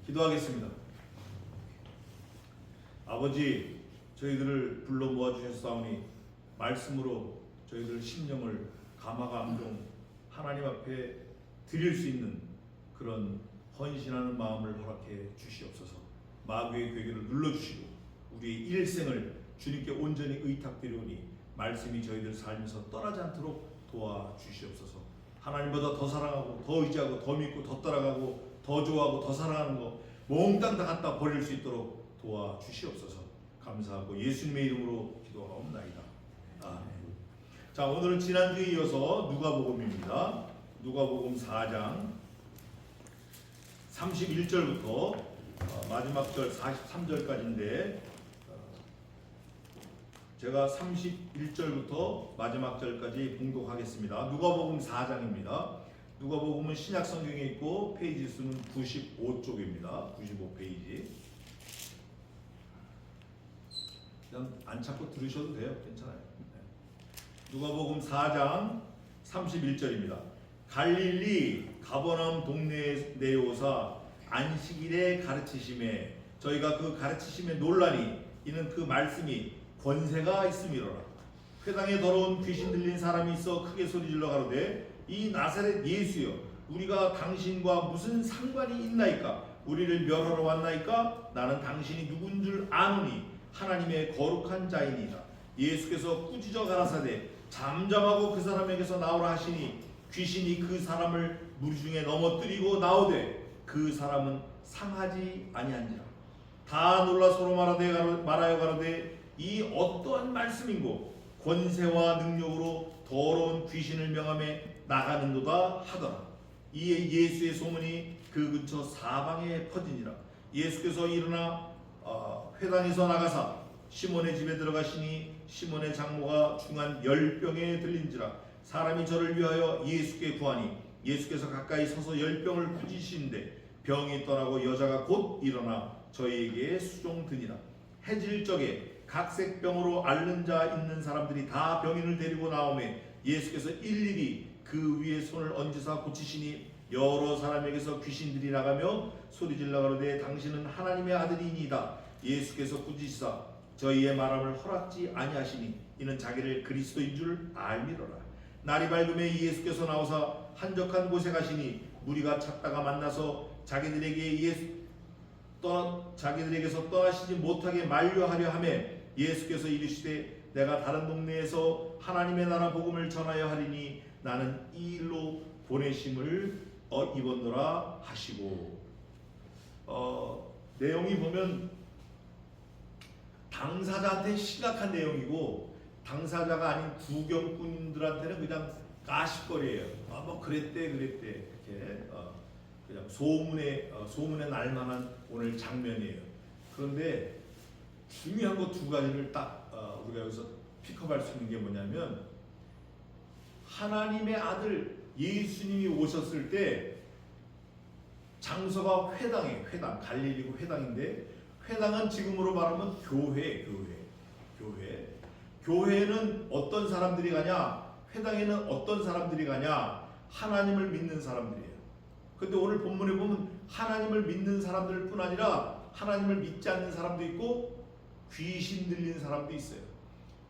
기도하겠습니다. 아버지, 저희들을 불러 모아주셨사오니 말씀으로 저희들 심령을 감화감동 하나님 앞에 드릴 수 있는 그런 헌신하는 마음을 허락해 주시옵소서. 마귀의 괴계를 눌러주시고 우리의 일생을 주님께 온전히 의탁드리오니 말씀이 저희들 삶에서 떠나지 않도록 도와주시옵소서. 하나님보다 더 사랑하고 더 의지하고 더 믿고 더 따라가고 더 좋아하고 더 사랑하는 거 몽땅 다 갖다 버릴 수 있도록 도와주시옵소서. 감사하고 예수님의 이름으로 기도하옵나이다. 아멘. 자, 오늘은 지난주에 이어서 누가복음입니다. 누가복음 4장 31절부터 마지막 절 43절까지인데 제가 31절부터 마지막 절까지 봉독하겠습니다. 누가복음 4장입니다. 누가복음은 신약 성경에 있고 페이지 수는 95쪽입니다. 95페이지. 그냥 안 찾고 들으셔도 돼요. 괜찮아요. 누가복음 4장 31절입니다. 갈릴리 가버나움 동네에 내려오사 안식일에 가르치심에 저희가 그 가르치심에 논란이 이는 그 말씀이 권세가 있음이로라. 회당에 더러운 귀신 들린 사람이 있어 크게 소리질러 가로되 이 나사렛 예수여 우리가 당신과 무슨 상관이 있나이까? 우리를 멸하러 왔나이까? 나는 당신이 누군 줄 아노니 하나님의 거룩한 자이니이다. 예수께서 꾸짖어 가라사대 잠잠하고 그 사람에게서 나오라 하시니 귀신이 그 사람을 무리 중에 넘어뜨리고 나오되 그 사람은 상하지 아니한지라. 다 놀라 서로 말하여 가로되 이 어떠한 말씀인고 권세와 능력으로 더러운 귀신을 명함에 나가는도다 하더라. 이에 예수의 소문이 그 근처 사방에 퍼지니라. 예수께서 일어나 회당에서 나가사 시몬의 집에 들어가시니 시몬의 장모가 중한 열병에 들린지라. 사람이 저를 위하여 예수께 구하니 예수께서 가까이 서서 열병을 꾸짖으시는데 병이 떠나고 여자가 곧 일어나 저희에게 수종드니라. 해질 적에 각색병으로 앓는 자 있는 사람들이 다 병인을 데리고 나오매 예수께서 일일이 그 위에 손을 얹으사 고치시니 여러 사람에게서 귀신들이 나가며 소리질러 가로되 당신은 하나님의 아들이니이다. 예수께서 꾸짖으사 저희의 말함을 허락지 아니하시니 이는 자기를 그리스도인 줄 알미로라. 날이 밝음에 예수께서 나오사 한적한 곳에 가시니 무리가 찾다가 만나서 자기들에게서 떠나시지 못하게 만류하려 하매 예수께서 이르시되 내가 다른 동네에서 하나님의 나라 복음을 전하여 하리니 나는 이 일로 보내심을 입었노라 하시고 내용이 보면 당사자한테 심각한 내용이고 당사자가 아닌 구경꾼들한테는 그냥 가십거리예요. 뭐 그랬대 이렇게 그냥 소문에 날만한 오늘 장면이에요. 그런데 중요한 거 두 가지를 딱 우리가 여기서 픽업할 수 있는 게 뭐냐면 하나님의 아들 예수님이 오셨을 때 장소가 회당 갈릴리고 회당인데 회당은 지금으로 말하면 교회는 어떤 사람들이 가냐? 회당에는 어떤 사람들이 가냐? 하나님을 믿는 사람들이에요. 근데 오늘 본문에 보면 하나님을 믿는 사람들 뿐 아니라 하나님을 믿지 않는 사람도 있고 귀신 들린 사람도 있어요.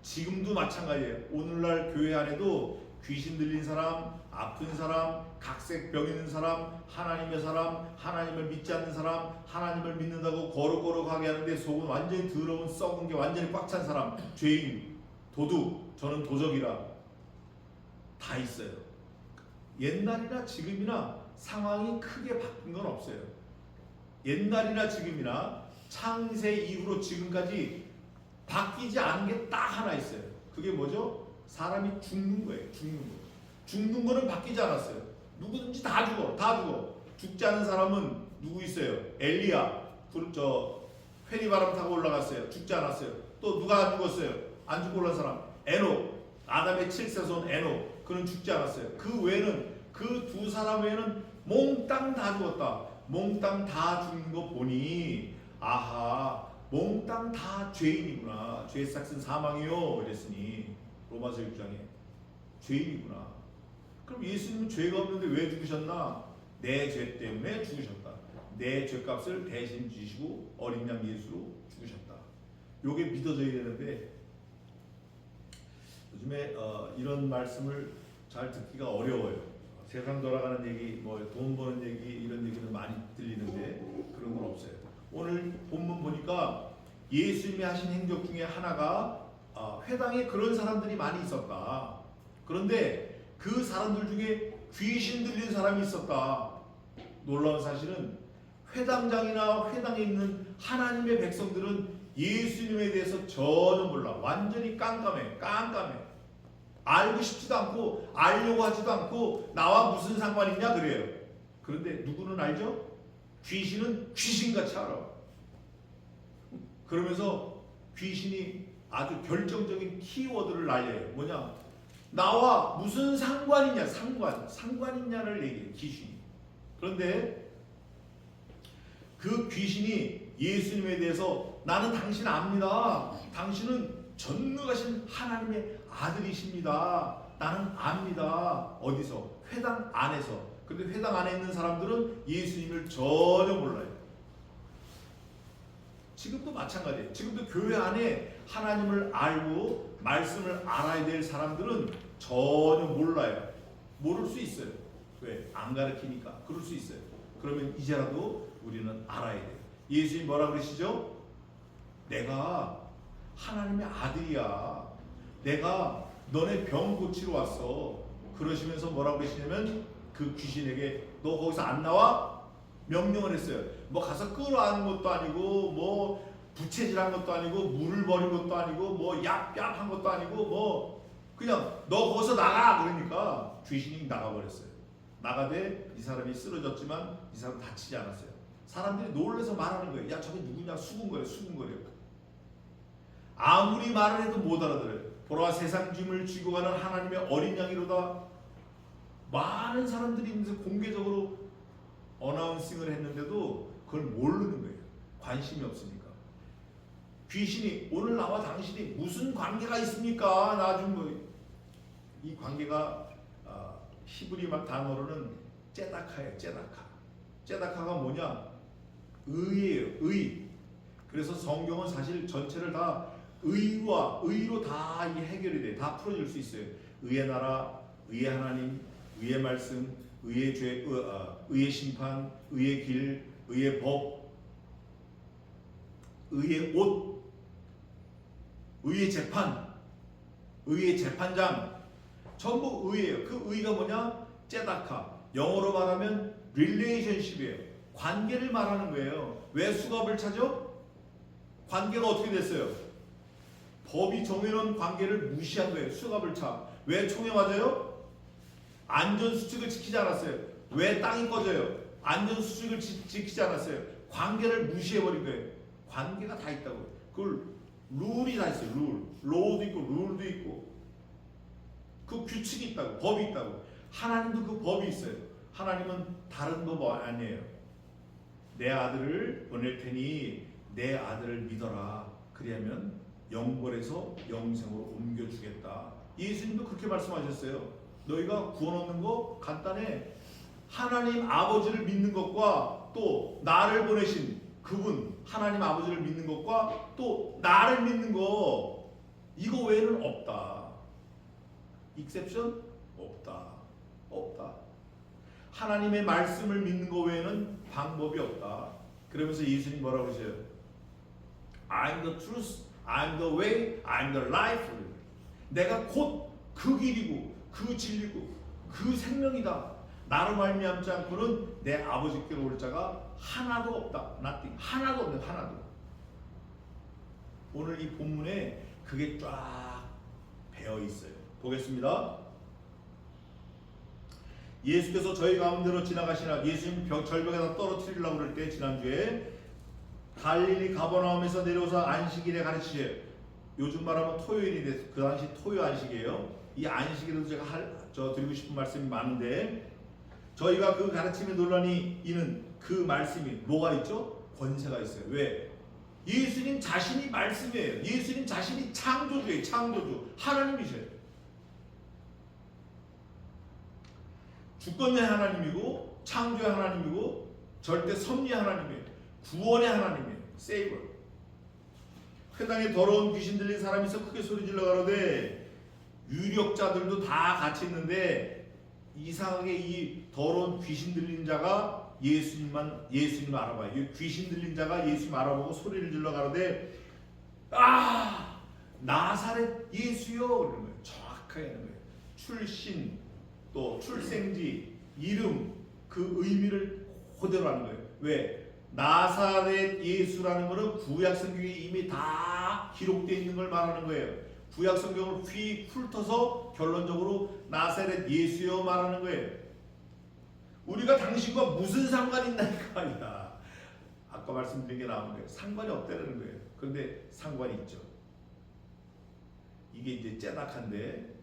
지금도 마찬가지예요. 오늘날 교회 안에도 귀신 들린 사람, 아픈 사람, 각색병 있는 사람, 하나님의 사람, 하나님을 믿지 않는 사람, 하나님을 믿는다고 거룩거룩하게 하는데 속은 완전히 더러운 썩은 게 완전히 꽉 찬 사람, 죄인, 도둑, 저는 도적이라 다 있어요. 옛날이나 지금이나 상황이 크게 바뀐 건 없어요. 옛날이나 지금이나 창세 이후로 지금까지 바뀌지 않은 게 딱 하나 있어요. 그게 뭐죠? 사람이 죽는 거예요. 죽는 거는 바뀌지 않았어요. 누구든지 다 죽어. 죽지 않은 사람은 누구 있어요? 엘리야, 회리바람 타고 올라갔어요. 죽지 않았어요. 또 누가 안 죽었어요? 안 죽고 올라간 사람 에녹, 아담의 7세손 에녹, 그는 죽지 않았어요. 그 외에는 그 두 사람 외에는 몽땅 다 죽었다. 몽땅 다 죽는 거 보니 아하, 몽땅 다 죄인이구나. 죄의 삭은 사망이요 이랬으니 로마서 6장에 죄인이구나. 그럼 예수님은 죄가 없는데 왜 죽으셨나? 내 죄 때문에 죽으셨다. 내 죄값을 대신 지시고 어린 양 예수로 죽으셨다. 요게 믿어져야 되는데 요즘에 이런 말씀을 잘 듣기가 어려워요. 세상 돌아가는 얘기, 뭐 돈 버는 얘기 이런 얘기는 많이 들리는데 그런 건 없어요. 오늘 본문 보니까 예수님이 하신 행적 중에 하나가 회당에 그런 사람들이 많이 있었다. 그런데 그 사람들 중에 귀신 들린 사람이 있었다. 놀라운 사실은 회당장이나 회당에 있는 하나님의 백성들은 예수님에 대해서 전혀 몰라. 완전히 깜깜해. 알고 싶지도 않고 알려고 하지도 않고 나와 무슨 상관이 있냐 그래요. 그런데 누구는 알죠? 귀신은 귀신같이 알아. 그러면서 귀신이 아주 결정적인 키워드를 날려요. 뭐냐? 나와 무슨 상관이냐, 상관이냐를 얘기해, 귀신이. 그런데 그 귀신이 예수님에 대해서 나는 당신 압니다. 당신은 전능하신 하나님의 아들이십니다. 나는 압니다. 어디서? 회당 안에서. 그런데 회당 안에 있는 사람들은 예수님을 전혀 몰라요. 지금도 마찬가지예요. 지금도 교회 안에 하나님을 알고 말씀을 알아야 될 사람들은 전혀 몰라요. 모를 수 있어요. 왜? 안 가르치니까. 그럴 수 있어요. 그러면 이제라도 우리는 알아야 돼요. 예수님이 뭐라 그러시죠? 내가 하나님의 아들이야. 내가 너네 병 고치러 왔어. 그러시면서 뭐라 그러시냐면 그 귀신에게 너 거기서 안 나와? 명령을 했어요. 뭐 가서 끌어안은 것도 아니고 뭐 부채질한 것도 아니고 물을 버린 것도 아니고 뭐 얍얍한 것도 아니고 뭐 그냥 너 거기서 나가 그러니까 귀신이 나가버렸어요. 나가되 이 사람이 쓰러졌지만 이 사람 다치지 않았어요. 사람들이 놀라서 말하는 거예요. 야 저게 누구냐? 수군거려. 아무리 말을 해도 못 알아들어요. 보라 세상 짐을 쥐고 가는 하나님의 어린 양이로다. 많은 사람들이 있는데 공개적으로 어나운싱을 했는데도 그걸 모르는 거예요. 관심이 없으니까. 귀신이 오늘 나와 당신이 무슨 관계가 있습니까? 나 좀 이 관계가 히브리 단어로는 째다카예요. 째다카가 뭐냐? 의예요. 의. 그래서 성경은 사실 전체를 다 의로 다 해결이 돼. 다 풀어질 수 있어요. 의의 나라, 의의 하나님, 의의 말씀, 의의 죄, 의의 심판, 의의 길, 의의 법, 의의 옷, 의의 재판, 의의 재판장, 전부 의예요. 그 의가 뭐냐? 째다카. 영어로 말하면 relationship이에요. 관계를 말하는 거예요. 왜 수갑을 차죠? 관계가 어떻게 됐어요? 법이 정해놓은 관계를 무시한 거예요. 수갑을 차. 왜 총에 맞아요? 안전수칙을 지키지 않았어요. 왜 땅이 꺼져요? 안전수칙을 지키지 않았어요. 관계를 무시해버린 거예요. 관계가 다 있다고요. 그걸 룰이 다 있어요. 로우도 있고 룰도 있고 그 규칙이 있다고. 법이 있다고. 하나님도 그 법이 있어요. 하나님은 다른 법 아니에요. 내 아들을 보낼 테니 내 아들을 믿어라. 그리하면 영벌에서 영생으로 옮겨주겠다. 예수님도 그렇게 말씀하셨어요. 너희가 구원 얻는 거 간단해. 하나님 아버지를 믿는 것과 또 나를 보내신 그분 하나님 아버지를 믿는 것과 또 나를 믿는 거 이거 외에는 없다. 익셉션? 없다. 하나님의 말씀을 믿는 것 외에는 방법이 없다. 그러면서 예수님 뭐라고 그러세요? I'm the truth, I'm the way, I'm the life. 내가 곧 그 길이고 그 진리고 그 생명이다. 나로 말미암지 않고는 내 아버지께로 올 자가 하나도 없다. nothing. 하나도 없네. 하나도. 오늘 이 본문에 그게 쫙 배어 있어요. 보겠습니다. 예수께서 저희 가운데로 지나가시나 예수님 절벽에다 떨어뜨리려고 그럴 때 지난주에 갈릴리 가버나움에서 내려오사 안식일에 가르치시에 요즘 말하면 토요일이 됐어. 그 당시 토요 안식이에요. 이 안식일에도 제가 드리고 싶은 말씀이 많은데 저희가 그 가르침에 논란이 있는 그 말씀이 뭐가 있죠? 권세가 있어요. 왜? 예수님 자신이 말씀이에요. 예수님 자신이 창조주예요. 창조주. 하나님이세요. 주권의 하나님이고 창조의 하나님이고 절대 섭리 하나님이에요. 구원의 하나님이에요. 세이버. 회당에 더러운 귀신 들린 사람이 있어 크게 소리질러 가로되 유력자들도 다 같이 있는데 이상하게 이 더러운 귀신 들린 자가 예수님 알아봐요. 이 귀신 들린 자가 예수님 알아보고 소리를 질러 가로되 아 나사렛 예수요 그러는 거예요. 정확하게 하는 거예요. 출신 또 출생지 이름 그 의미를 그대로 하는 거예요. 왜? 나사렛 예수라는 것은 구약 성경에 이미 다 기록되어 있는 걸 말하는 거예요. 구약 성경을 휙 훑어서 결론적으로 나사렛 예수여 말하는 거예요. 우리가 당신과 무슨 상관이 있나 이 말이야. 아까 말씀드린 게 나온 거예요. 상관이 없다는 거예요. 그런데 상관이 있죠. 이게 이제 째닥한데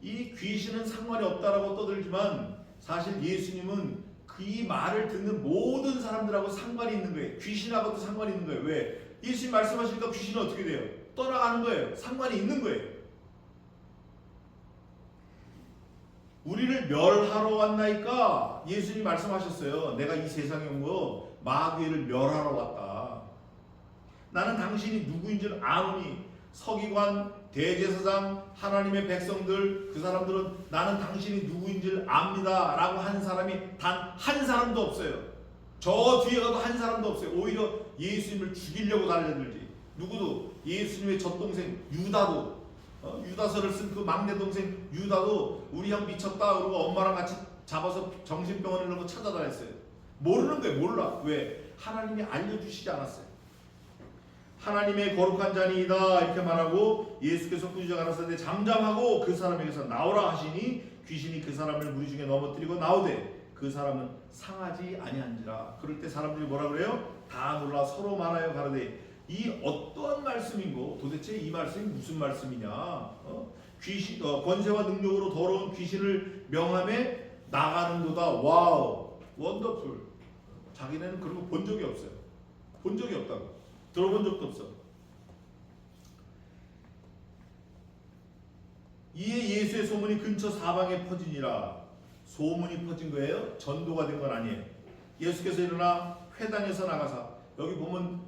이 귀신은 상관이 없다라고 떠들지만 사실 예수님은 그 말을 듣는 모든 사람들하고 상관이 있는 거예요. 귀신하고도 상관이 있는 거예요. 왜? 예수님 말씀하시니까 귀신은 어떻게 돼요? 떠나가는 거예요. 상관이 있는 거예요. 우리를 멸하러 왔나이까 예수님 말씀하셨어요. 내가 이 세상에 온 거 마귀를 멸하러 왔다. 나는 당신이 누구인 줄 아노니 서기관, 대제사장, 하나님의 백성들 그 사람들은 나는 당신이 누구인 줄 압니다 라고 한 사람이 단 한 사람도 없어요. 저 뒤에 가도 한 사람도 없어요. 오히려 예수님을 죽이려고 달려들지. 누구도 예수님의 젖동생 유다도 유다서를 쓴 그 막내 동생 유다도 우리 형 미쳤다 그러고 엄마랑 같이 잡아서 정신병원에 넣고 찾아다녔어요. 모르는 거예요. 몰라. 왜? 하나님이 알려주시지 않았어요. 하나님의 거룩한 자니이다 이렇게 말하고 예수께서 꾸짖어 가라사대 잠잠하고 그 사람에게서 나오라 하시니 귀신이 그 사람을 무리 중에 넘어뜨리고 나오되 그 사람은 상하지 아니한지라. 그럴 때 사람들이 뭐라 그래요? 다 놀라 서로 말하여 가로되 이 어떠한 말씀인고 도대체 이 말씀이 무슨 말씀이냐. 귀신 권세와 능력으로 더러운 귀신을 명함에 나가는도다. 와우 원더풀. 자기네는 그런 거 본 적이 없어요. 본 적이 없다고. 들어본 적도 없어. 이에 예수의 소문이 근처 사방에 퍼지니라. 소문이 퍼진 거예요. 전도가 된 건 아니에요. 예수께서 일어나 회당에서 나가사 여기 보면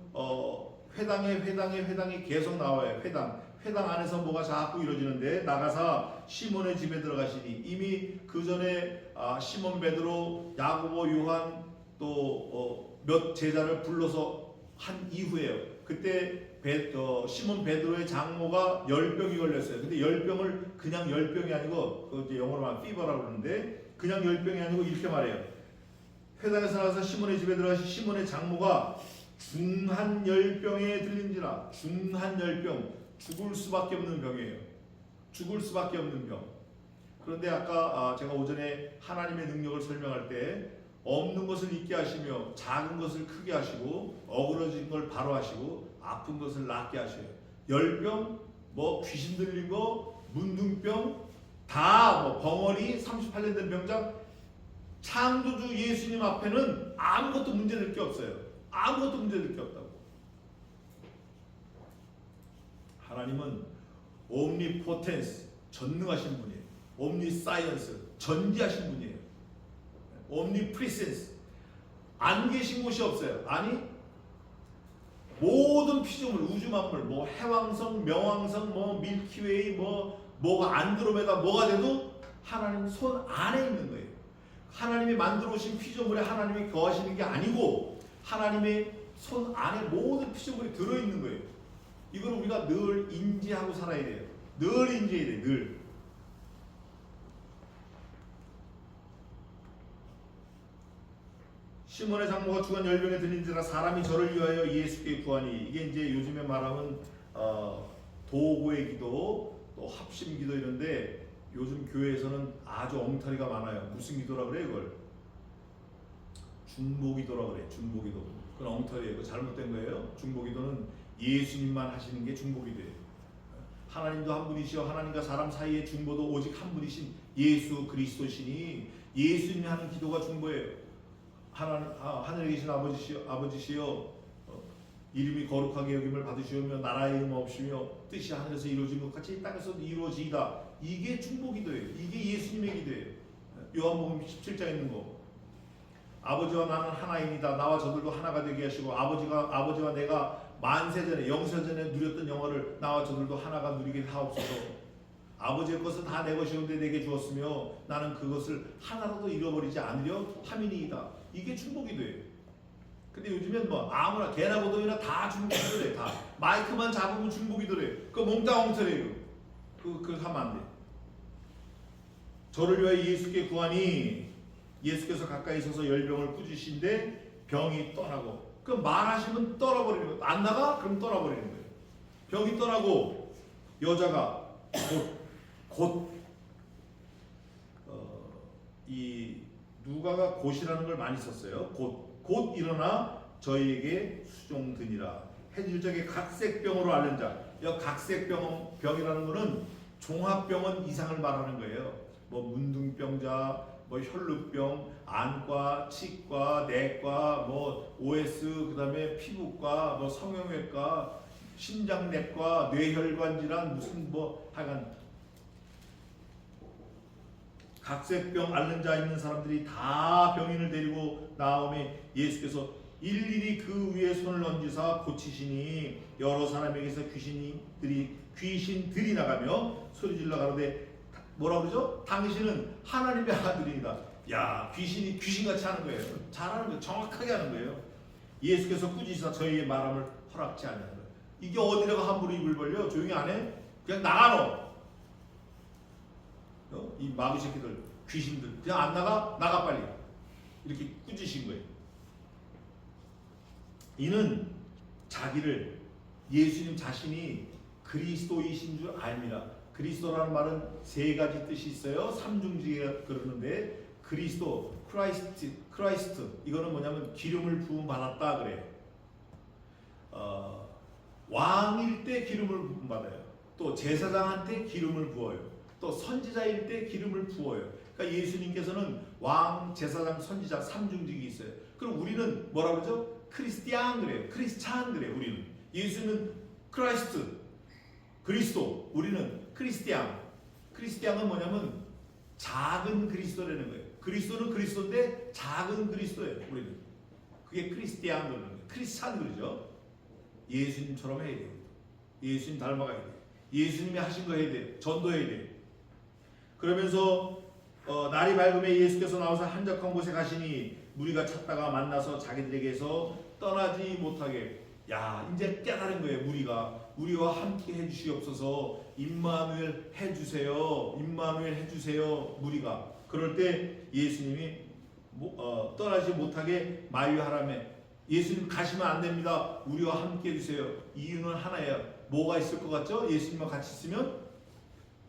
회당에 계속 나와요. 회당 안에서 뭐가 자꾸 이루어지는데 나가사 시몬의 집에 들어가시니 이미 그 전에 시몬 베드로, 야고보, 요한 또 몇 제자를 불러서 한 이후에요. 그때 시몬 베드로의 장모가 열병이 걸렸어요. 근데 열병을 그냥 열병이 아니고 그 이제 영어로 말하면 피버라고 그러는데 그냥 열병이 아니고 이렇게 말해요. 회당에서 나가서 시몬의 집에 들어가신 시몬의 장모가 중한 열병에 들린지라. 중한 열병, 죽을 수밖에 없는 병이에요. 죽을 수밖에 없는 병. 그런데 아까 제가 오전에 하나님의 능력을 설명할 때 없는 것을 있게 하시며 작은 것을 크게 하시고 어그러진 걸 바로 하시고 아픈 것을 낫게 하셔요. 열병, 뭐 귀신 들린 거, 문둥병, 다 뭐 벙어리, 38년 된 병장, 창조주 예수님 앞에는 아무것도 문제될 게 없어요. 아무것도 문제될 게 없다고. 하나님은 옴니포텐스, 전능하신 분이에요. 옴니사이언스, 전지하신 분이에요. 옴니프리센스, 안 계신 곳이 없어요. 아니 모든 피조물, 우주 만물, 뭐 해왕성, 명왕성, 뭐 밀키웨이, 뭐가 안드로메다 뭐가 돼도 하나님 손 안에 있는 거예요. 하나님이 만들어 오신 피조물에 하나님이 거하시는 게 아니고 하나님의 손 안에 모든 피조물이 들어있는 거예요. 이걸 우리가 늘 인지하고 살아야 돼요. 늘 인지해야 돼요. 늘. 시몬의 장모가 주간 열병에 들린지라 사람이 저를 위하여 예수께 구하니. 이게 이제 요즘에 말하면 도구의 기도, 또 합심 기도 이런데 요즘 교회에서는 아주 엉터리가 많아요. 무슨 기도라 그래 이걸? 중보기도라 그래. 중보기도. 그건 엉터리예요. 그거 잘못된 거예요. 중보기도는 예수님만 하시는 게 중보기도예요. 하나님도 한 분이시여 하나님과 사람 사이의 중보도 오직 한 분이신 예수 그리스도시니 예수님이 하는 기도가 중보예요. 하늘에 계신 아버지시여 이름이 거룩하게 여김을 받으시오며 나라의 이름 없으며 뜻이 하늘에서 이루어진 것 같이 땅에서도 이루어지이다. 이게 중보기도예요. 이게 예수님의 기도예요. 요한복음 17장에 있는 거. 아버지와 나는 하나입니다. 나와 저들도 하나가 되게 하시고 아버지와 내가 만세전에 영세전에 누렸던 영화를 나와 저들도 하나가 누리게 하옵소서. 아버지의 것은 다 내 것이온데 내게 주었으며 나는 그것을 하나라도 잃어버리지 않으려 함이니이다. 이게 축복이 돼요. 근데 요즘엔 뭐 아무나 개나 고동이나 다 중복이더래. 다 마이크만 잡으면 중복이더래. 그거 몽땅 엉터리예요. 그거 하면 안 돼. 저를 위하여 예수께 구하니 예수께서 가까이 서서 열병을 꾸짖으신데 병이 떠나고. 그 말하시면 떠나버리는 거예요. 안 나가? 그럼 떠나버리는 거예요. 병이 떠나고 여자가 이 누가가 곧이라는 걸 많이 썼어요. 곧 일어나 저희에게 수종드니라. 해질적에 각색병으로 앓는 자. 이 각색병이라는 거는 종합병원 이상을 말하는 거예요. 뭐 문둥병자, 뭐 혈루병, 안과, 치과, 내과, 뭐 OS, 그다음에 피부과, 뭐 성형외과, 심장내과, 뇌혈관 질환, 무슨 뭐 하여간 각색병 앓는 자 있는 사람들이 다 병인을 데리고 나오매 예수께서 일일이 그 위에 손을 얹으사 고치시니 여러 사람에게서 귀신들이 나가며 소리질러 가로되 뭐라 그러죠? 당신은 하나님의 아들이다. 야, 귀신이 귀신같이 하는 거예요. 잘하는 거예요. 정확하게 하는 거예요. 예수께서 꾸짖으사 저희의 말함을 허락지 않는 거예요. 이게 어디다가 함부로 입을 벌려? 조용히 안 해? 그냥 나가 너. 이 마귀 새끼들, 귀신들 그냥 안 나가? 나가 빨리. 이렇게 꾸짖으신 거예요. 이는 자기를 예수님 자신이 그리스도이신 줄 압니다. 그리스도라는 말은 세 가지 뜻이 있어요. 삼중지가 그러는데 그리스도, 크라이스트 이거는 뭐냐면 기름을 부음 받았다 그래. 왕일 때 기름을 부음 받아요. 또 제사장한테 기름을 부어요. 또 선지자일 때 기름을 부어요. 그러니까 예수님께서는 왕, 제사장, 선지자 삼중직이 있어요. 그럼 우리는 뭐라 그러죠? 크리스티안 그래요. 크리스찬 그래요. 우리는 예수는 크라이스트, 그리스도, 우리는 크리스티안. 크리스티안은 뭐냐면 작은 그리스도라는 거예요. 그리스도는 그리스도인데 작은 그리스도예요. 우리는 그게 크리스티안 그러는 거예요. 크리스찬 그러죠. 예수님처럼 해야 돼요. 예수님 닮아가야 돼요. 예수님이 하신 거 해야 돼요. 전도해야 돼요. 그러면서 날이 밝음에 예수께서 나와서 한적한 곳에 가시니 무리가 찾다가 만나서 자기들에게서 떠나지 못하게. 야, 이제 깨달은 거예요. 무리가 우리와 함께 해주시옵소서. 임마누엘 해주세요. 임마누엘 해주세요. 무리가 그럴 때 예수님이 떠나지 못하게 만류하라며. 예수님 가시면 안 됩니다. 우리와 함께 해주세요. 이유는 하나예요. 뭐가 있을 것 같죠? 예수님과 같이 있으면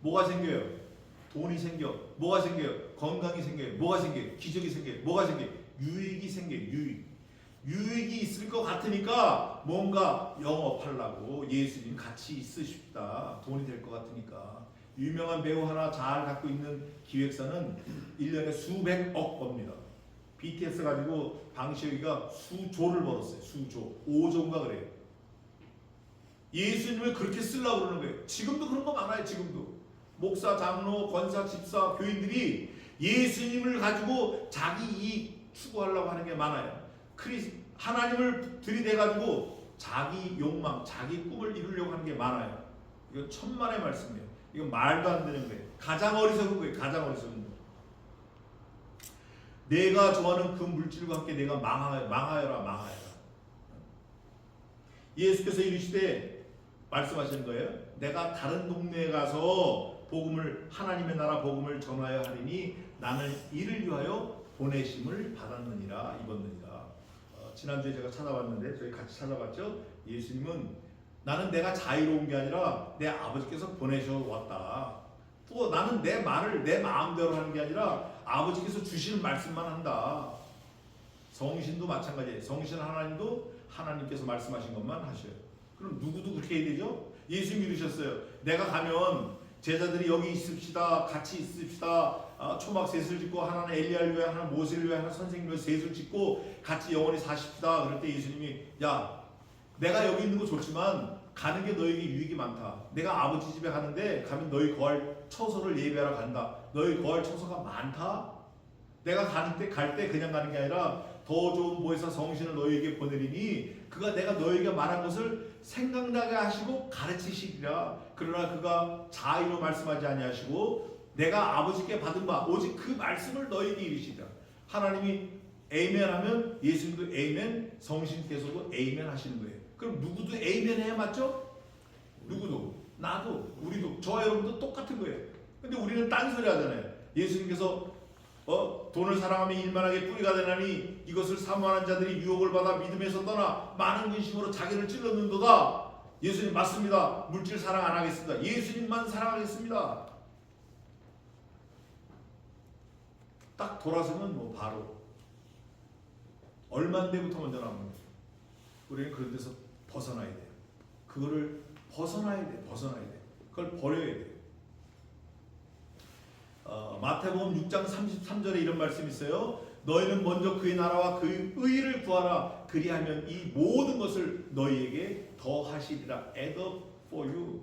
뭐가 생겨요? 돈이 생겨. 뭐가 생겨요? 건강이 생겨요. 뭐가 생겨요? 기적이 생겨요. 뭐가 생겨요? 유익이 생겨요. 유익이 있을 것 같으니까 뭔가 영업하려고 예수님 같이 있으십다. 돈이 될 것 같으니까. 유명한 배우 하나 잘 갖고 있는 기획사는 1년에 수백억 법니다. BTS 가지고 방시혁이가 수조를 벌었어요. 수조. 5조인가 그래요. 예수님을 그렇게 쓰려고 그러는 거예요. 지금도 그런 거 많아요. 지금도. 목사, 장로, 권사, 집사, 교인들이 예수님을 가지고 자기 이익 추구하려고 하는 게 많아요. 하나님을 들이대가지고 자기 욕망, 자기 꿈을 이루려고 하는 게 많아요. 이거 천만의 말씀이에요. 이거 말도 안 되는 거예요. 가장 어리석은 거예요. 가장 어리석은 거. 내가 좋아하는 그 물질과 함께 내가 망하여라. 예수께서 이르시되 말씀하시는 거예요. 내가 다른 동네에 가서 하나님의 나라 복음을 전하여 하리니 나는 이를 위하여 보내심을 받았느니라. 입었느니라. 지난주에 제가 찾아봤는데 저희 같이 찾아봤죠. 예수님은 나는 내가 자유로운 게 아니라 내 아버지께서 보내셔 왔다. 또 나는 내 말을 내 마음대로 하는 게 아니라 아버지께서 주시는 말씀만 한다. 성신도 마찬가지예요. 성신 하나님도 하나님께서 말씀하신 것만 하셔요. 그럼 누구도 그렇게 해야 되죠? 예수님이 이르셨어요. 내가 가면 제자들이 여기 있읍시다. 같이 있읍시다. 초막 셋을 짓고 하나는 엘리야를 위해, 하나는 모세를 위해, 하나는 선생님을 위해 셋을 짓고 같이 영원히 사십시다. 그럴 때 예수님이 야, 내가 여기 있는 거 좋지만 가는 게 너에게 유익이 많다. 내가 아버지 집에 가는데 가면 너희 거할 처소를 예배하러 간다. 너희 거할 처소가 많다. 내가 갈 때 그냥 가는 게 아니라 더 좋은 보혜사 성신을 너희에게 보내리니 그가 내가 너희에게 말한 것을 생각나게 하시고 가르치시리라. 그러나 그가 자의로 말씀하지 아니하시고 내가 아버지께 받은 바 오직 그 말씀을 너희에게 이르시리라. 하나님이 에이멘 하면 예수님도 에이멘, 성신께서도 에이멘 하시는 거예요. 그럼 누구도 에이멘 해야 맞죠? 누구도, 나도, 우리도, 저와 여러분도 똑같은 거예요. 근데 우리는 딴소리 하잖아요. 예수님께서 돈을 사랑하며 일만하게 뿌리가 되나니 이것을 사모하는 자들이 유혹을 받아 믿음에서 떠나 많은 근심으로 자기를 찔렀는도다. 예수님 맞습니다. 물질 사랑 안 하겠습니다. 예수님만 사랑하겠습니다. 딱 돌아서면 뭐 바로 얼마인데부터 먼저 나옵니다. 우리는 그런 데서 벗어나야 돼요. 그거를 벗어나야 돼. 그걸 버려야 돼요. 마태복음 6장 33절에 이런 말씀이 있어요. 너희는 먼저 그의 나라와 그의 의를 구하라. 그리하면 이 모든 것을 너희에게 더하시리라. add up for you.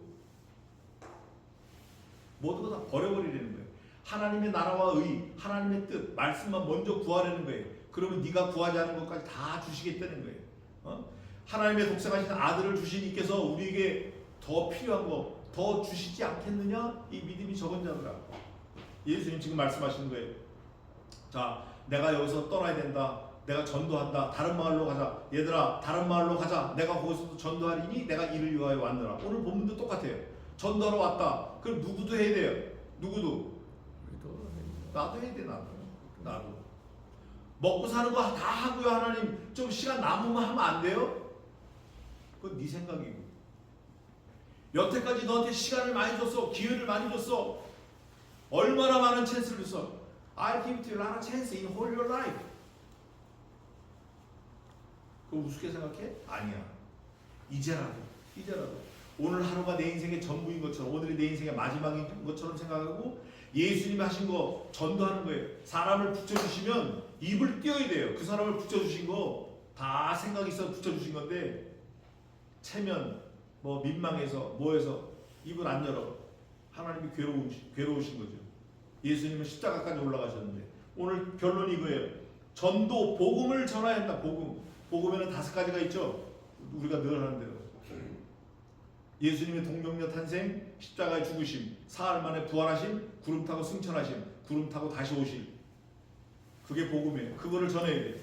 모든 거 다 버려버리려는 거예요. 하나님의 나라와 의, 하나님의 뜻, 말씀만 먼저 구하려는 거예요. 그러면 네가 구하지 않은 것까지 다 주시겠다는 거예요. 하나님의 독생하신 아들을 주신 이께서 우리에게 더 필요한 거 더 주시지 않겠느냐? 이 믿음이 적은 자들아. 예수님 지금 말씀하시는 거예요. 자, 내가 여기서 떠나야 된다. 내가 전도한다. 다른 마을로 가자. 얘들아, 다른 마을로 가자. 내가 거기서도 전도하리니 내가 이를 위하여 왔느라. 오늘 본문도 똑같아요. 전도하러 왔다. 그럼 누구도 해야 돼요. 누구도. 나도 해야 돼. 나도. 먹고 사는 거 다 하고요. 하나님 좀 시간 남으면 하면 안 돼요? 그건 네 생각이고. 여태까지 너한테 시간을 많이 줬어. 기회를 많이 줬어. 얼마나 많은 찬스를 줬어. I give you a lot of chance in all your life. 그거 우습게 생각해? 아니야. 이제라도 오늘 하루가 내 인생의 전부인 것처럼, 오늘이 내 인생의 마지막인 것처럼 생각하고 예수님이 하신 거 전도하는 거예요. 사람을 붙여주시면 입을 띄어야 돼요. 그 사람을 붙여주신 거 다 생각이 있어 붙여주신 건데 체면 뭐 민망해서 뭐해서 입을 안 열어. 하나님이 괴로우신 거죠. 예수님은 십자가까지 올라가셨는데 오늘 결론이 이거예요. 전도, 복음을 전해야 한다. 복음에는 5가지가 있죠. 우리가 늘 하는 대로 예수님의 동정녀 탄생, 십자가의 죽으심, 사흘 만에 부활하심, 구름 타고 승천하심, 구름 타고 다시 오심. 그게 복음이에요. 그거를 전해야 돼요.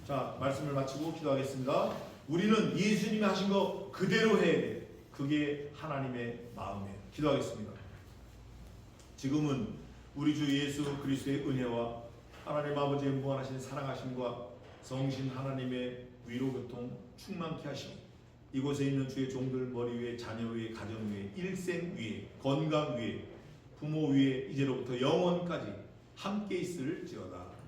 자, 말씀을 마치고 기도하겠습니다. 우리는 예수님이 하신 거 그대로 해야 돼요. 그게 하나님의 마음이에요. 기도하겠습니다. 지금은 우리 주 예수 그리스도의 은혜와 하나님 아버지의 무한하신 사랑하심과 성신 하나님의 위로 교통 충만케 하시고 이곳에 있는 주의 종들 머리 위에, 자녀 위에, 가정 위에, 일생 위에, 건강 위에, 부모 위에 이제로부터 영원까지 함께 있을지어다.